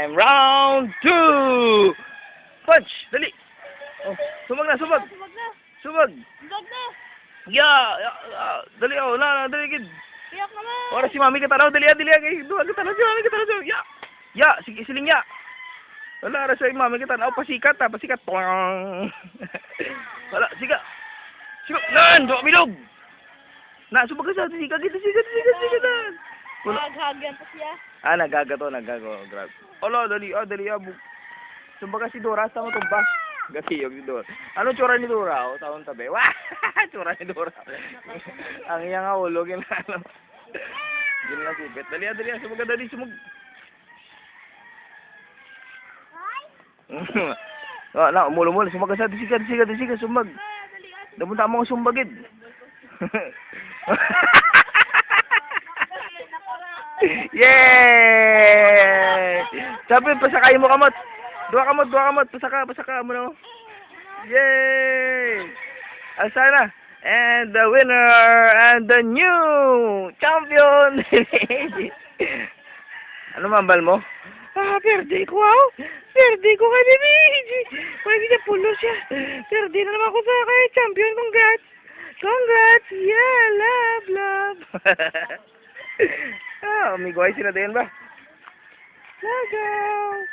And round two! Punch! Dali! Oh, sumag na, sumag! Subag na. Sumag! Subag na. Dali, oh, dali, gid. Iyak naman. Ora si mami katanaw, dali, kay duha katanaw, si mami katanaw, sige, siling ya! Wala, ra sa mami katanaw, pasikat, pasikat, tuwang! Wala, siga! Nan, duha bilog! Na, subag ka sa, siga na! Naghagyan pa siya. Nagago, grabe. Olo, dali, Sumbaga si Dora, sa mo tumba. Gasiyog si Dora. Ano tsura ni Dora? O, taon tabi. Wah! Tsura ni Dora. Ang iya nga ulo, ginano. Ginano sipit. Dali, sumbaga, sumag. Umulo, sumbaga sa, disiga, sumag. Napunta mo ko sumbagid. Yay! Sabi, pasakay mo kamot. Dua kamot. Pasaka mo na. Yay! Sana. And the winner and the new champion. Ano mambal mo? Perde ko kay Bibiji. Pwede niya pulo siya. Perde na naman ako sa kay champion. Congrats. Yeah, love. May guay sila din ba? Lagaw!